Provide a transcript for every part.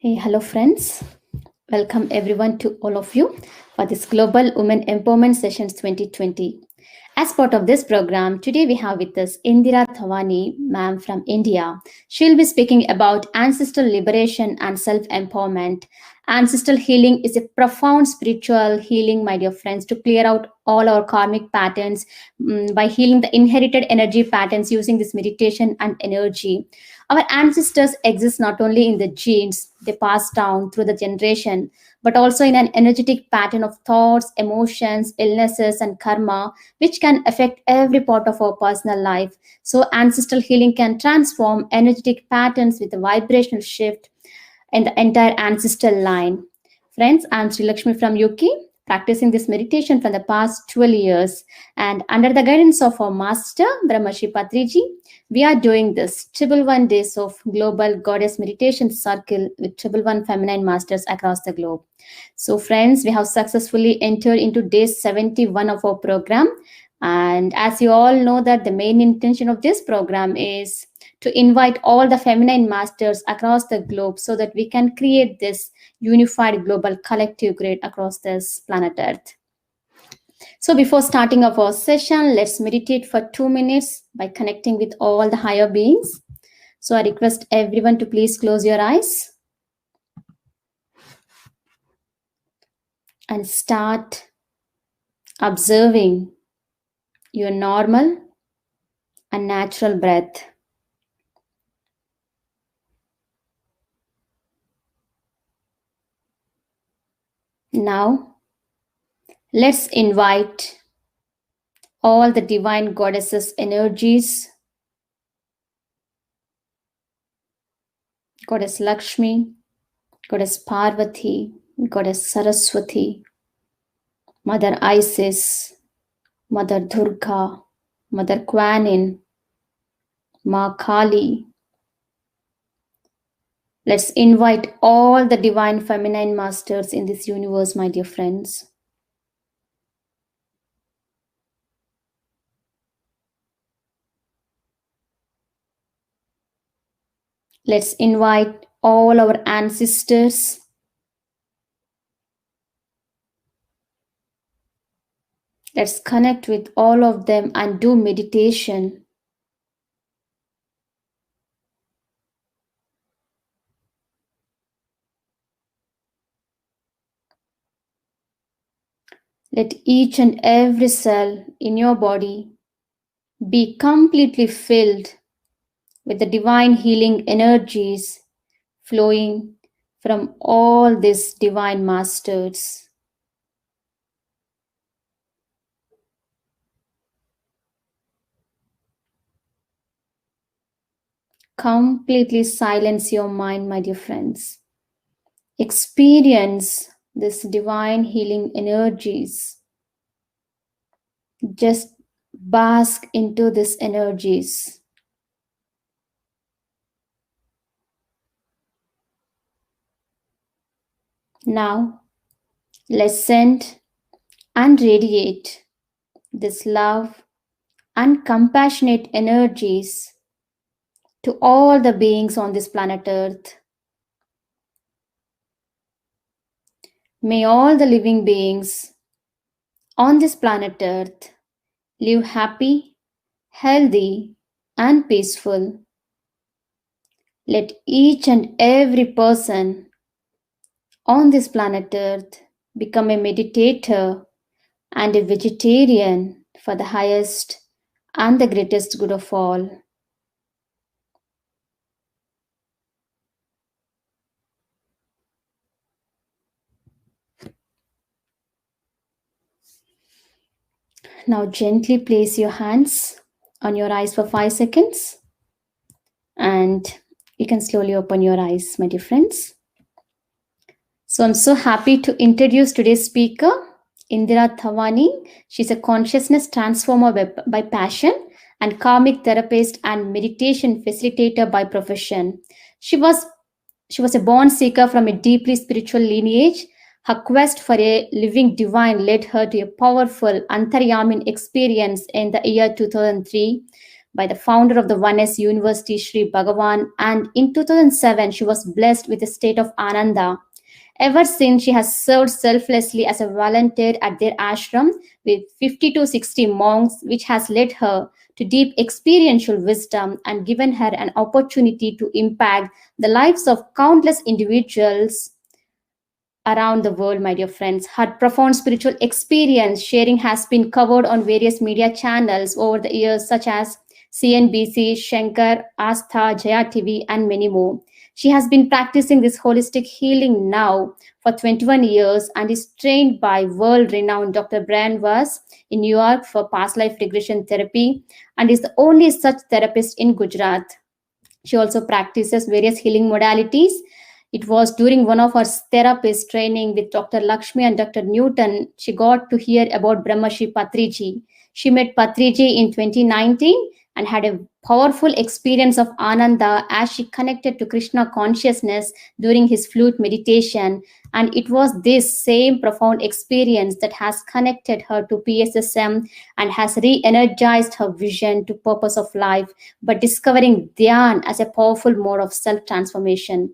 Hey, hello friends. Welcome everyone to all of you for this Global Women Empowerment Sessions 2020. As part of this program, today we have with us Indira Thawani, ma'am from India. She'll be speaking about ancestral liberation and self-empowerment. Ancestral healing is a profound spiritual healing, my dear friends, to clear out all our karmic patterns by healing the inherited energy patterns using this meditation and energy. Our ancestors exist not only in the genes they pass down through the generation, but also in an energetic pattern of thoughts, emotions, illnesses, and karma, which can affect every part of our personal life. So, ancestral healing can transform energetic patterns with a vibrational shift in the entire ancestral line. Friends, I'm Sri Lakshmi from UK, practicing this meditation for the past 12 years. And under the guidance of our master, Brahmashi Patriji, we are doing this 111 days of global goddess meditation circle with 111 feminine masters across the globe. So, friends, we have successfully entered into day 71 of our program. And as you all know, that the main intention of this program is to invite all the feminine masters across the globe so that we can create this unified global collective grid across this planet Earth. So before starting our session, let's meditate for 2 minutes by connecting with all the higher beings. So I request everyone to please close your eyes and start observing your normal and natural breath. Now, let's invite all the divine goddesses' energies, Goddess Lakshmi, Goddess Parvati, Goddess Saraswati, Mother Isis, Mother Durga, Mother Kuan Yin, Ma Kali. Let's invite all the divine feminine masters in this universe, my dear friends. Let's invite all our ancestors. Let's connect with all of them and do meditation. Let each and every cell in your body be completely filled with the divine healing energies flowing from all these divine masters. Completely silence your mind, my dear friends. Experience this divine healing energies. Just bask into these energies. Now, let's send and radiate this love and compassionate energies to all the beings on this planet Earth. May all the living beings on this planet Earth live happy, healthy, and peaceful. Let each and every person on this planet Earth become a meditator and a vegetarian for the highest and the greatest good of all. Now gently place your hands on your eyes for 5 seconds and you can slowly open your eyes, my dear friends. So I'm so happy to introduce today's speaker, Indira Thawani. She's a consciousness transformer by passion and karmic therapist and meditation facilitator by profession. She was a born seeker from a deeply spiritual lineage. Her quest for a living divine led her to a powerful Antaryamin experience in the year 2003, by the founder of the Oneness University, Sri Bhagavan, and in 2007 she was blessed with a state of Ananda. Ever since, she has served selflessly as a volunteer at their ashram with 50 to 60 monks, which has led her to deep experiential wisdom and given her an opportunity to impact the lives of countless individuals around the world, my dear friends. Her profound spiritual experience sharing has been covered on various media channels over the years, such as CNBC, Shankar, Astha, Jaya TV, and many more. She has been practicing this holistic healing now for 21 years and is trained by world renowned Dr. Brian Vass in New York for past life regression therapy and is the only such therapist in Gujarat. She also practices various healing modalities. It was during one of her therapist training with Dr. Lakshmi and Dr. Newton, she got to hear about Brahmarshi Patriji. She met Patriji in 2019 and had a powerful experience of Ananda as she connected to Krishna consciousness during his flute meditation. And it was this same profound experience that has connected her to PSSM and has re-energized her vision to purpose of life by discovering Dhyan as a powerful mode of self-transformation.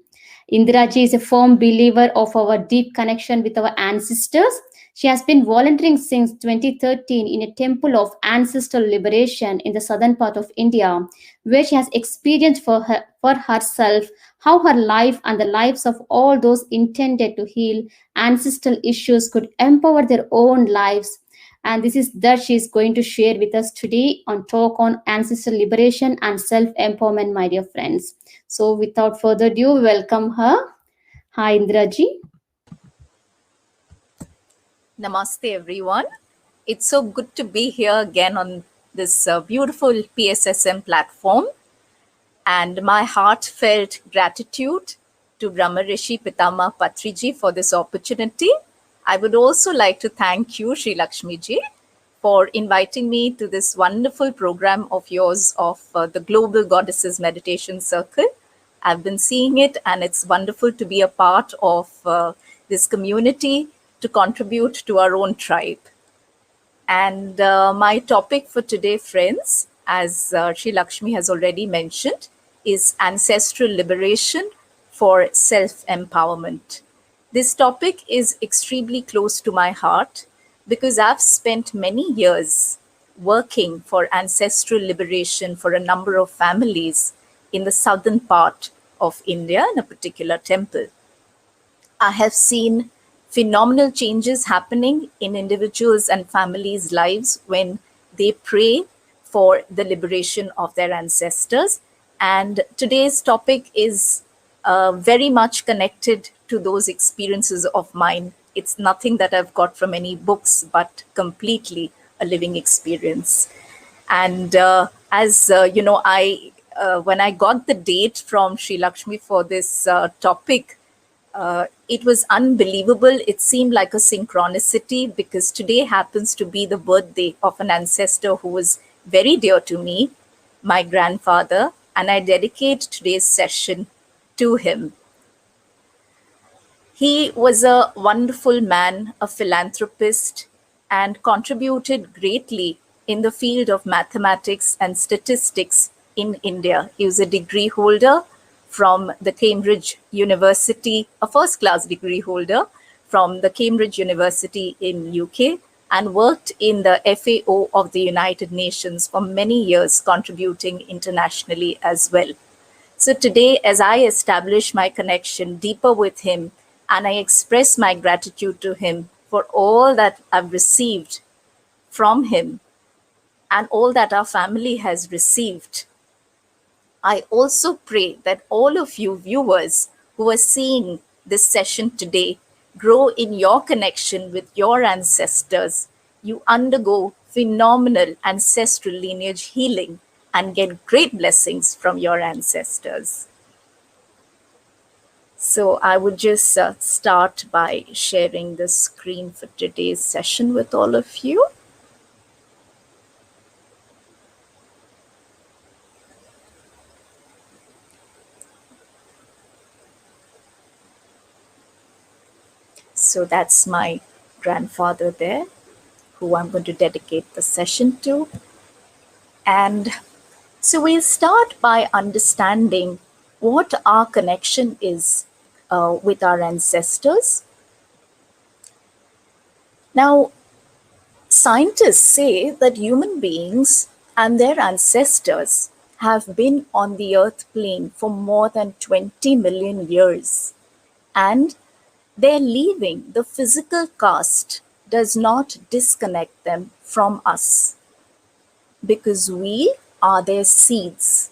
Indiraji is a firm believer of our deep connection with our ancestors. She has been volunteering since 2013 in a temple of ancestral liberation in the southern part of India, where she has experienced for herself how her life and the lives of all those intended to heal ancestral issues could empower their own lives. And this is that she is going to share with us today on talk on ancestral liberation and self-empowerment, my dear friends. So without further ado, welcome her. Hi, Indiraji. Namaste, everyone. It's so good to be here again on this beautiful PSSM platform. And my heartfelt gratitude to Brahma Rishi Pitama Patriji for this opportunity. I would also like to thank you, Sri Lakshmi ji, for inviting me to this wonderful program of yours of the Global Goddesses Meditation Circle. I've been seeing it, and it's wonderful to be a part of this community to contribute to our own tribe. And my topic for today, friends, as Sri Lakshmi has already mentioned, is ancestral liberation for self-empowerment. This topic is extremely close to my heart because I've spent many years working for ancestral liberation for a number of families in the southern part of India in a particular temple. I have seen phenomenal changes happening in individuals' and families' lives when they pray for the liberation of their ancestors. And today's topic is very much connected to those experiences of mine. It's nothing that I've got from any books, but completely a living experience. And as you know, when I got the date from Sri Lakshmi for this topic, it was unbelievable. It seemed like a synchronicity because today happens to be the birthday of an ancestor who was very dear to me, my grandfather, and I dedicate today's session to him. He was a wonderful man, a philanthropist, and contributed greatly in the field of mathematics and statistics in India. He was a degree holder from the Cambridge University, a first-class degree holder from the Cambridge University in UK, and worked in the FAO of the United Nations for many years, contributing internationally as well. So today, as I establish my connection deeper with him, and I express my gratitude to him for all that I've received from him and all that our family has received, I also pray that all of you viewers who are seeing this session today grow in your connection with your ancestors. You undergo phenomenal ancestral lineage healing and get great blessings from your ancestors. So I would just start by sharing the screen for today's session with all of you. So that's my grandfather there, who I'm going to dedicate the session to. And So we'll start by understanding what our connection is with our ancestors. Now, scientists say that human beings and their ancestors have been on the earth plane for more than 20 million years, and their leaving the physical caste does not disconnect them from us, because we are their seeds,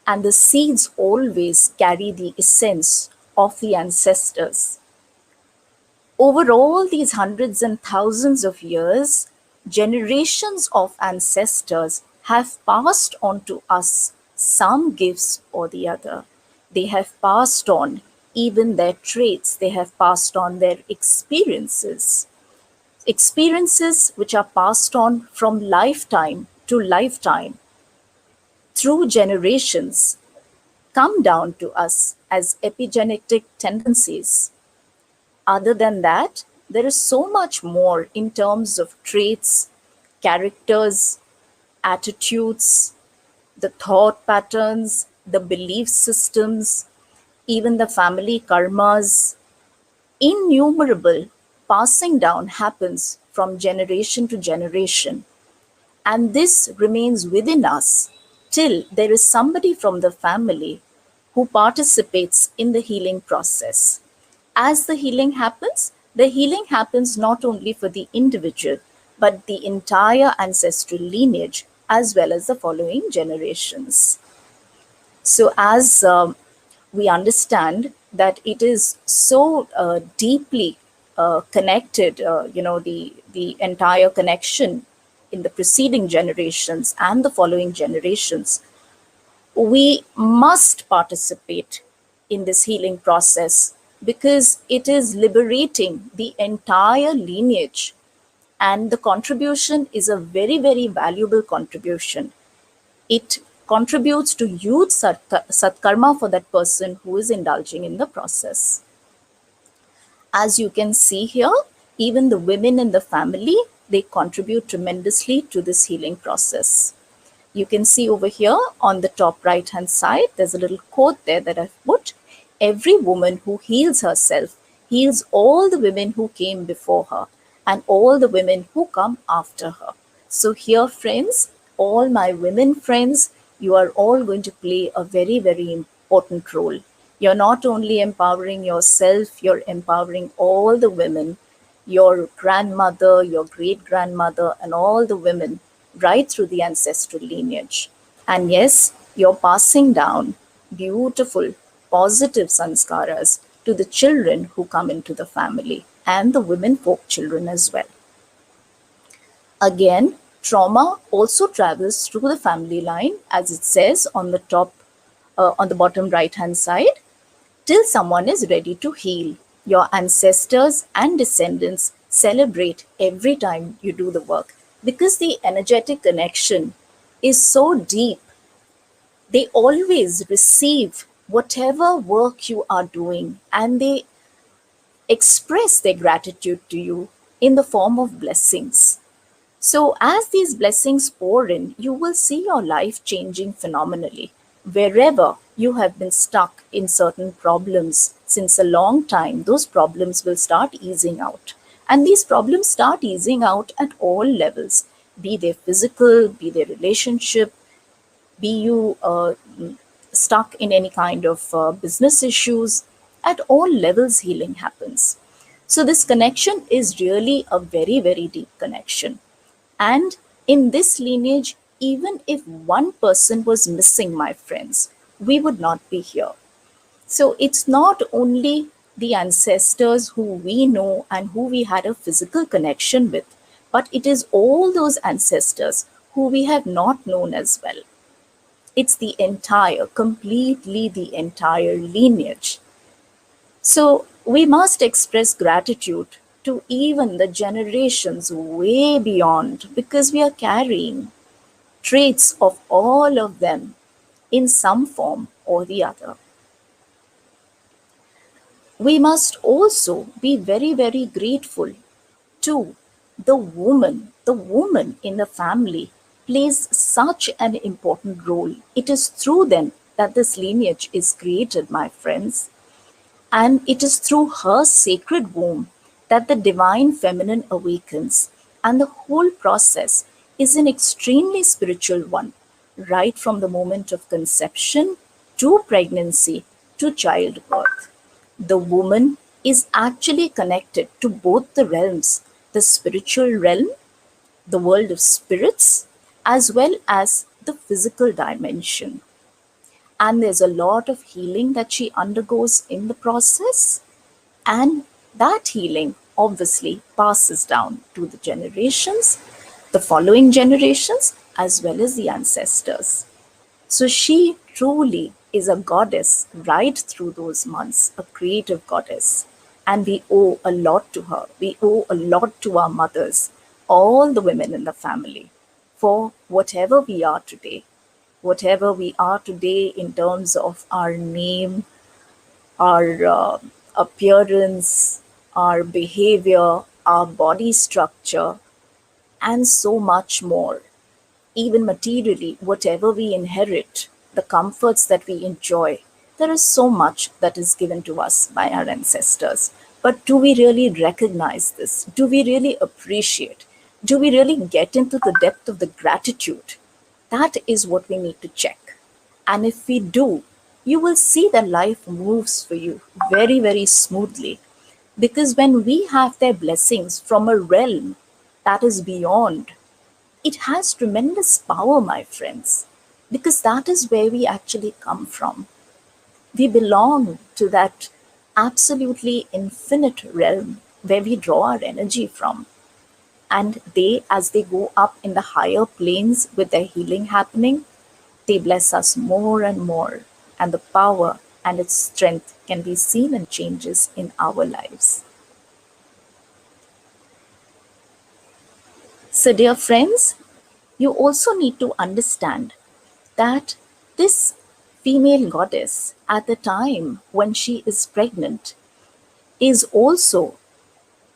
and the seeds always carry the essence of the ancestors. Over all these hundreds and thousands of years, generations of ancestors have passed on to us some gifts or the other. They have passed on even their traits, they have passed on their experiences. Experiences which are passed on from lifetime to lifetime through generations come down to us as epigenetic tendencies. Other than that, there is so much more in terms of traits, characters, attitudes, the thought patterns, the belief systems, even the family karmas. Innumerable passing down happens from generation to generation. And this remains within us till there is somebody from the family who participates in the healing process. As the healing happens not only for the individual, but the entire ancestral lineage as well as the following generations. So, as we understand that it is so deeply connected, the entire connection in the preceding generations and the following generations, we must participate in this healing process because it is liberating the entire lineage, and the contribution is a very, very valuable contribution. It contributes to huge satkarma for that person who is indulging in the process. As you can see here, even the women in the family, they contribute tremendously to this healing process. You can see over here on the top right hand side, there's a little quote there that I've put. Every woman who heals herself heals all the women who came before her and all the women who come after her. So here, friends, all my women friends, you are all going to play a very, very important role. You're not only empowering yourself, you're empowering all the women, your grandmother, your great grandmother, and all the women right through the ancestral lineage. And yes, you're passing down beautiful, positive sanskaras to the children who come into the family and the women folk children as well. Again, trauma also travels through the family line, as it says on the top, on the bottom right hand side, till someone is ready to heal. Your ancestors and descendants celebrate every time you do the work because the energetic connection is so deep. They always receive whatever work you are doing and they express their gratitude to you in the form of blessings. So, as these blessings pour in, you will see your life changing phenomenally. Wherever you have been stuck in certain problems since a long time, those problems will start easing out. And these problems start easing out at all levels, be they physical, be they relationship, be you stuck in any kind of business issues. At all levels, healing happens. So, this connection is really a very, very deep connection. And in this lineage, even if one person was missing, my friends, we would not be here. So it's not only the ancestors who we know and who we had a physical connection with, but it is all those ancestors who we have not known as well. It's the entire, completely the entire lineage. So we must express gratitude to even the generations way beyond because we are carrying traits of all of them in some form or the other. We must also be very, very grateful to the woman in the family plays such an important role. It is through them that this lineage is created, my friends. And it is through her sacred womb that the divine feminine awakens. And the whole process is an extremely spiritual one, right from the moment of conception to pregnancy to childbirth. The woman is actually connected to both the realms, the spiritual realm, the world of spirits, as well as the physical dimension. And there's a lot of healing that she undergoes in the process. And that healing obviously passes down to the generations, the following generations, as well as the ancestors. So she truly is a goddess right through those months, a creative goddess. And we owe a lot to her. We owe a lot to our mothers, all the women in the family, for whatever we are today in terms of our name, our appearance, our behavior, our body structure, and so much more. Even materially, whatever we inherit, the comforts that we enjoy, there is so much that is given to us by our ancestors. But do we really recognize this? Do we really appreciate? Do we really get into the depth of the gratitude? That is what we need to check. And if we do, you will see that life moves for you very, very smoothly. Because when we have their blessings from a realm that is beyond, it has tremendous power, my friends, because that is where we actually come from. We belong to that absolutely infinite realm where we draw our energy from. And they, as they go up in the higher planes with their healing happening, they bless us more and more. And the power and its strength can be seen in changes in our lives. So, dear friends, you also need to understand that this female goddess, at the time when she is pregnant, is also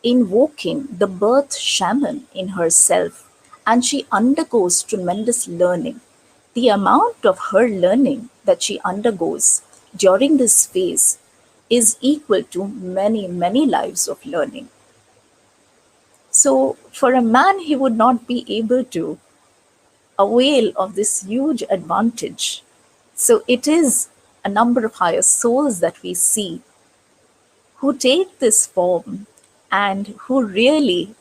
invoking the birth shaman in herself, and she undergoes tremendous learning. The amount of her learning that she undergoes during this phase is equal to many, many lives of learning. So, for a man, he would not be able to avail of this huge advantage. So, it is a number of higher souls that we see who take this form and who really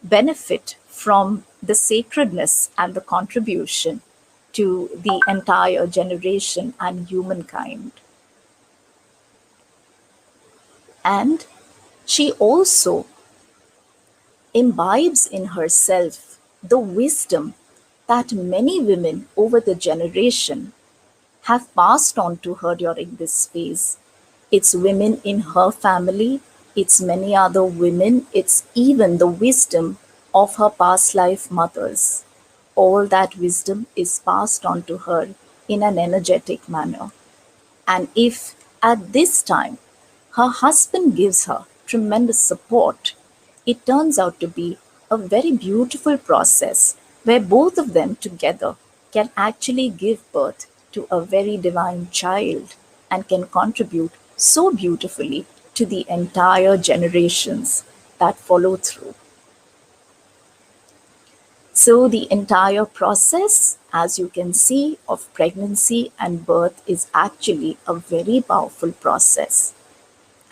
benefit from the sacredness and the contribution to the entire generation and humankind. And she also imbibes in herself the wisdom that many women over the generation have passed on to her during this phase. It's women in her family, it's many other women, it's even the wisdom of her past life mothers. All that wisdom is passed on to her in an energetic manner. And if at this time her husband gives her tremendous support, it turns out to be a very beautiful process where both of them together can actually give birth to a very divine child and can contribute so beautifully to the entire generations that follow through. So, the entire process, as you can see, of pregnancy and birth is actually a very powerful process.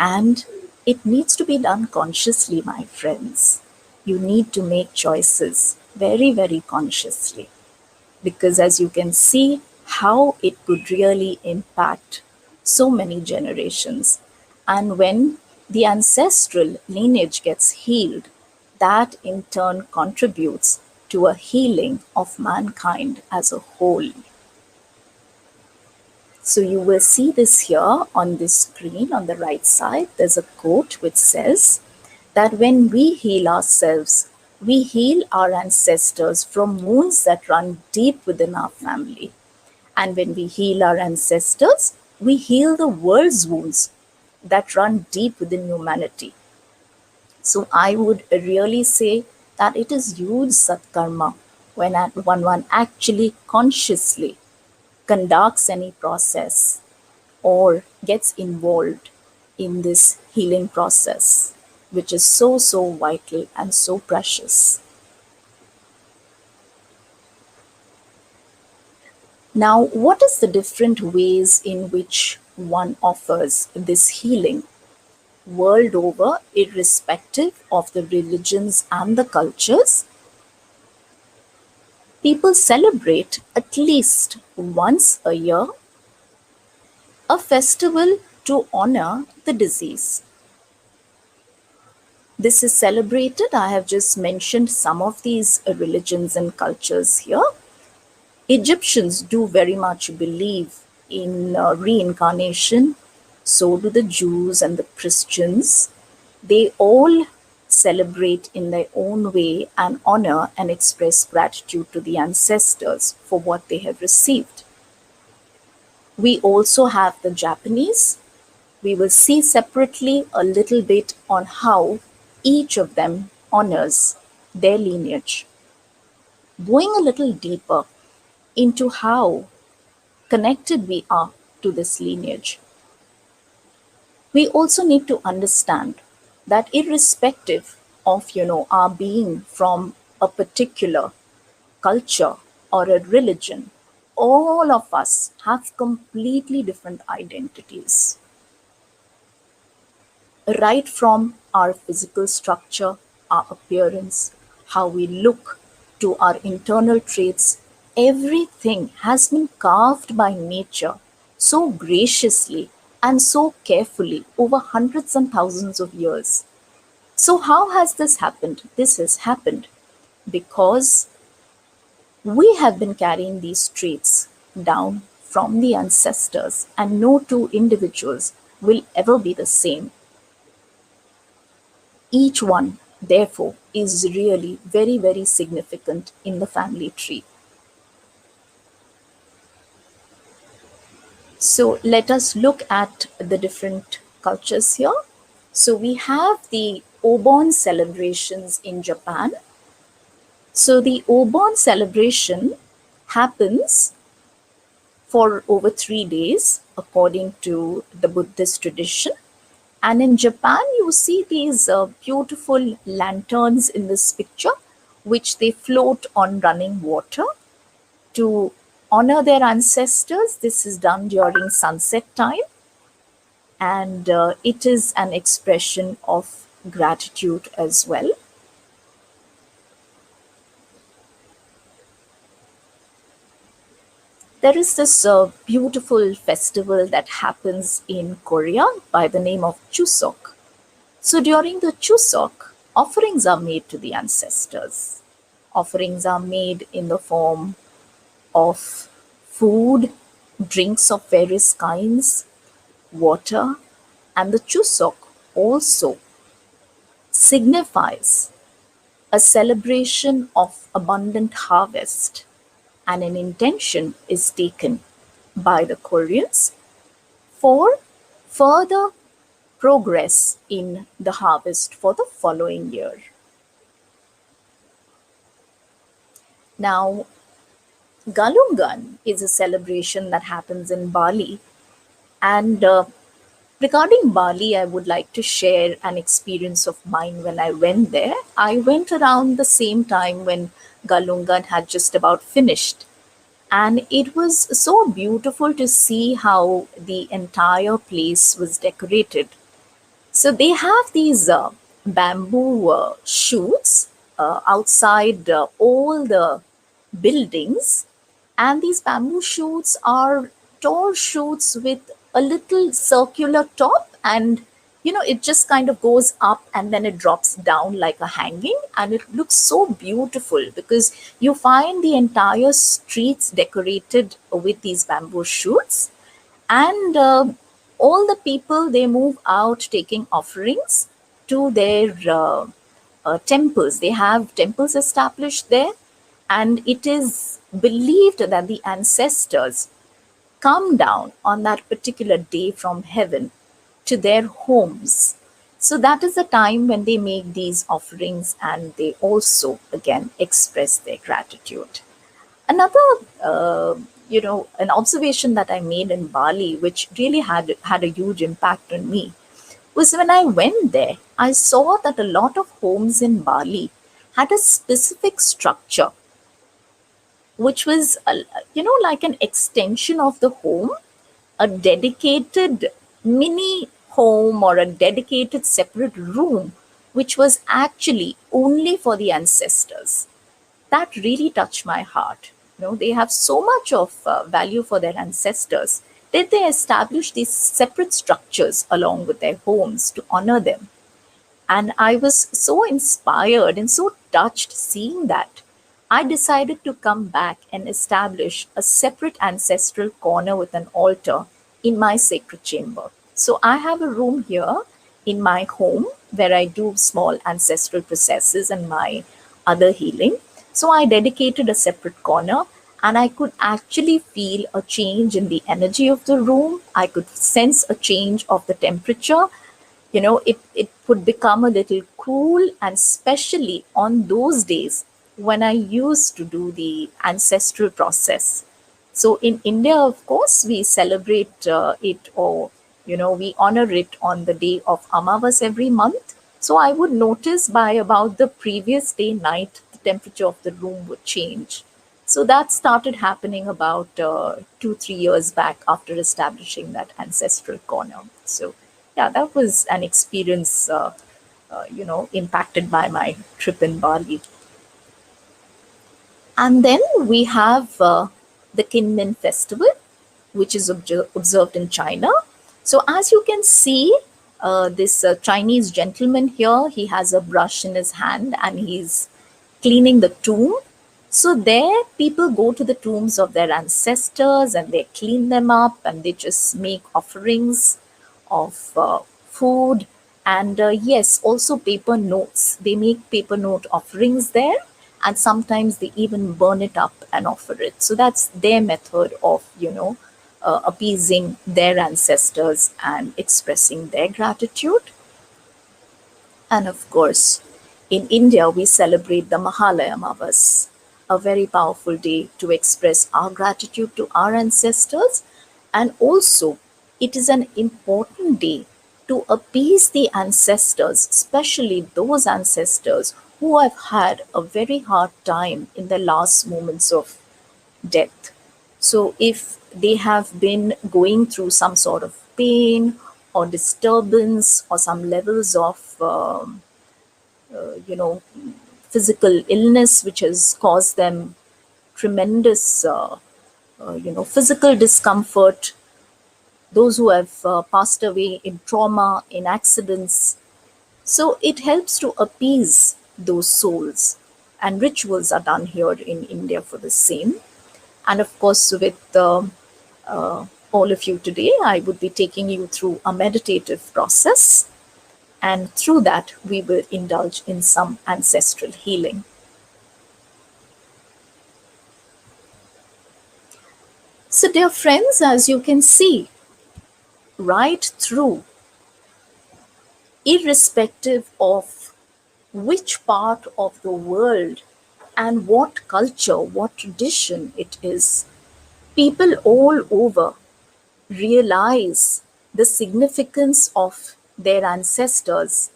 And it needs to be done consciously, my friends. You need to make choices very, very consciously. Because as you can see, how it could really impact so many generations. And when the ancestral lineage gets healed, that in turn contributes to a healing of mankind as a whole. So you will see this here on this screen on the right side. There's a quote which says that when we heal ourselves, we heal our ancestors from wounds that run deep within our family. And when we heal our ancestors, we heal the world's wounds that run deep within humanity. So I would really say that it is huge satkarma when one actually consciously conducts any process or gets involved in this healing process, which is so, so vital and so precious. Now, what is the different ways in which one offers this healing world over, irrespective of the religions and the cultures? People celebrate at least once a year a festival to honor the deceased. This is celebrated. I have just mentioned some of these religions and cultures here. Egyptians do very much believe in reincarnation. So do the Jews and the Christians. They all celebrate in their own way and honor and express gratitude to the ancestors for what they have received. We also have the Japanese. We will see separately a little bit on how each of them honors their lineage. Going a little deeper into how connected we are to this lineage, we also need to understand that irrespective of our being from a particular culture or a religion, all of us have completely different identities. Right from our physical structure, our appearance, how we look, to our internal traits, everything has been carved by nature so graciously and so carefully over hundreds and thousands of years. So, how has this happened? This has happened because we have been carrying these traits down from the ancestors, and no two individuals will ever be the same. Each one, therefore, is really very, very significant in the family tree. So let us look at the different cultures here. So we have the Obon celebrations in Japan. So the Obon celebration happens for over 3 days according to the Buddhist tradition. And in Japan, you see these beautiful lanterns in this picture, which they float on running water to honor their ancestors. This is done during sunset time, and it is an expression of gratitude as well. There is this beautiful festival that happens in Korea by the name of Chuseok. So during the Chuseok, offerings are made to the ancestors. Offerings are made in the form of food, drinks of various kinds, water, and the Chuseok also signifies a celebration of abundant harvest, and an intention is taken by the Koreans for further progress in the harvest for the following year. Now, Galungan is a celebration that happens in Bali, and regarding Bali, I would like to share an experience of mine when I went there. I went around the same time when Galungan had just about finished. And it was so beautiful to see how the entire place was decorated. So they have these bamboo shoots outside all the buildings, and these bamboo shoots are tall shoots with a little circular top, and it just kind of goes up and then it drops down like a hanging, and it looks so beautiful because you find the entire streets decorated with these bamboo shoots. And all the people, they move out taking offerings to their temples. They have temples established there, and it is believed that the ancestors come down on that particular day from heaven to their homes. So that is the time when they make these offerings, and they also again express their gratitude. Another, an observation that I made in Bali, which really had a huge impact on me, was when I went there. I saw that a lot of homes in Bali had a specific structure, which was, like an extension of the home, a dedicated mini home or a dedicated separate room, which was actually only for the ancestors. That really touched my heart. They have so much of value for their ancestors that they establish these separate structures along with their homes to honor them. And I was so inspired and so touched seeing that. I decided to come back and establish a separate ancestral corner with an altar in my sacred chamber. So I have a room here in my home where I do small ancestral processes and my other healing. So I dedicated a separate corner, and I could actually feel a change in the energy of the room. I could sense a change of the temperature. It would become a little cool, and especially on those days when I used to do the ancestral process. So in India, of course, we celebrate it, or we honor it on the day of Amavas every month. So I would notice by about the previous day night, the temperature of the room would change. So that started happening about 2-3 years back after establishing that ancestral corner. So yeah, that was an experience, impacted by my trip in Bali. And then we have the Kinmen festival, which is observed in China. So as you can see, this Chinese gentleman here, he has a brush in his hand and he's cleaning the tomb. So there, people go to the tombs of their ancestors and they clean them up, and they just make offerings of food, and yes, also paper notes. They make paper note offerings there, and sometimes they even burn it up and offer it. So that's their method of, appeasing their ancestors and expressing their gratitude. And of course, in India, we celebrate the Mahalaya Amavas, a very powerful day to express our gratitude to our ancestors. And also, it is an important day to appease the ancestors, especially those ancestors who have had a very hard time in the last moments of death. So, if they have been going through some sort of pain or disturbance or some levels of you know, physical illness which has caused them tremendous, physical discomfort, those who have passed away in trauma, in accidents. So it helps to appease those souls, and rituals are done here in India for the same. And of course, with all of you today, I would be taking you through a meditative process, and through that, we will indulge in some ancestral healing. So, dear friends, as you can see, right through, irrespective of which part of the world and what culture, what tradition it is, people all over realize the significance of their ancestors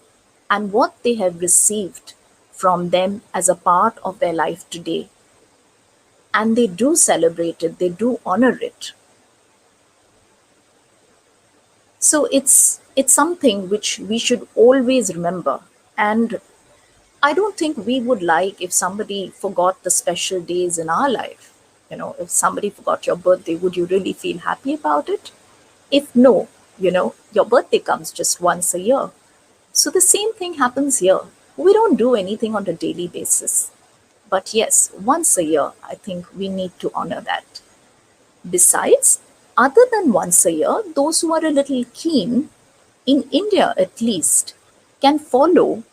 and what they have received from them as a part of their life today. And they do celebrate it, they do honor it. So it's something which we should always remember. And I don't think we would like if somebody forgot the special days in our life. If somebody forgot your birthday, would you really feel happy about it? If no, your birthday comes just once a year. So the same thing happens here. We don't do anything on a daily basis. But yes, once a year, I think we need to honor that. Besides, other than once a year, those who are a little keen, in India at least, can follow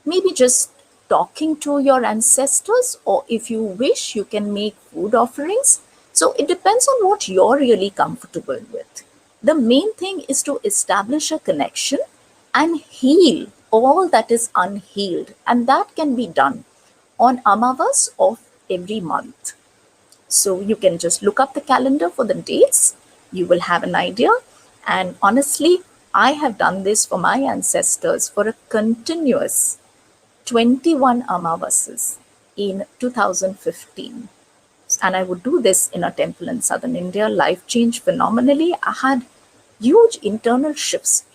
maybe just talking to your ancestors, or if you wish, you can make food offerings. So it depends on what you're really comfortable with. the main thing is to establish a connection and heal all that is unhealed. And that can be done on Amavas of every month. So you can just look up the calendar for the dates. You will have an idea. And honestly, I have done this for my ancestors for a continuous 21 Amavasas in 2015. And I would do this in a temple in southern India. Life changed phenomenally. I had huge internal shifts,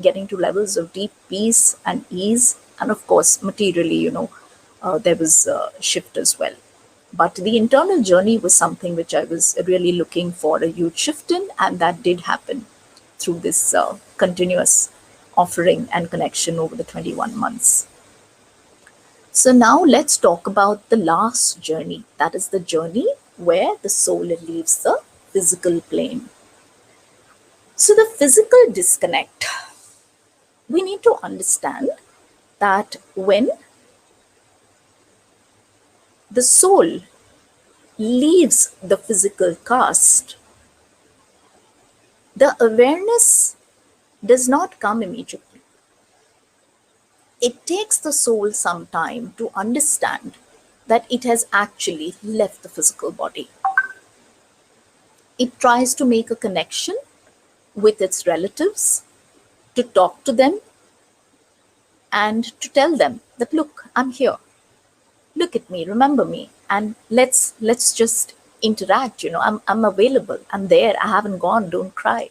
getting to levels of deep peace and ease. And of course, materially, there was a shift as well. But the internal journey was something which I was really looking for a huge shift in, and that did happen through this continuous offering and connection over the 21 months. So now let's talk about the last journey. That is the journey where the soul leaves the physical plane. So the physical disconnect, we need to understand that when the soul leaves the physical cast, the awareness does not come immediately. It takes the soul some time to understand that it has actually left the physical body. It tries to make a connection with its relatives, to talk to them, and to tell them that, look, I'm here. Look at me, remember me, and let's just interact. I'm available, I'm there, I haven't gone, don't cry.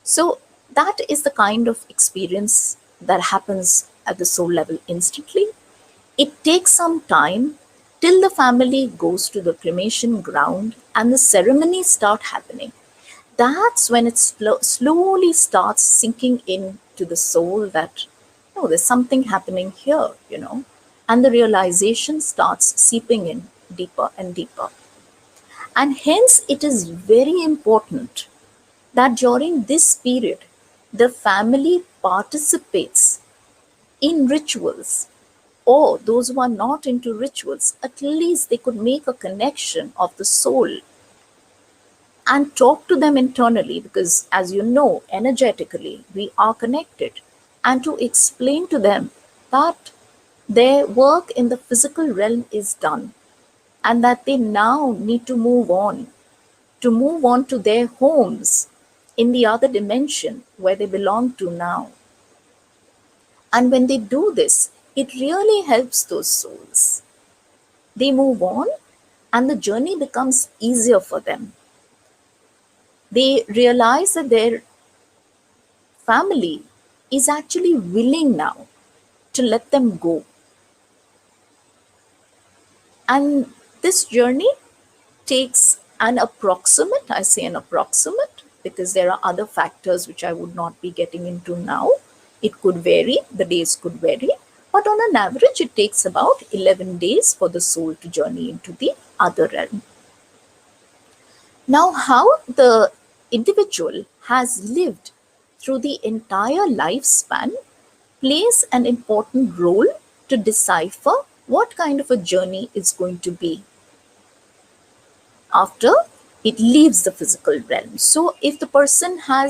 So that is the kind of experience that happens at the soul level instantly. It takes some time till the family goes to the cremation ground and the ceremonies start happening. That's when it slowly starts sinking into the soul that, there's something happening here, and the realization starts seeping in deeper and deeper. And hence it is very important that during this period, the family participates in rituals, or those who are not into rituals, at least they could make a connection of the soul and talk to them internally, because as you know, energetically, we are connected, and to explain to them that their work in the physical realm is done and that they now need to move on to their homes in the other dimension where they belong to now. And when they do this, it really helps those souls. They move on and the journey becomes easier for them. They realize that their family is actually willing now to let them go. And this journey takes an approximate, I say an approximate, because there are other factors which I would not be getting into now. It could vary, the days could vary, but on an average, it takes about 11 days for the soul to journey into the other realm. Now, how the individual has lived through the entire lifespan plays an important role to decipher what kind of a journey it's going to be after it leaves the physical realm. So if the person has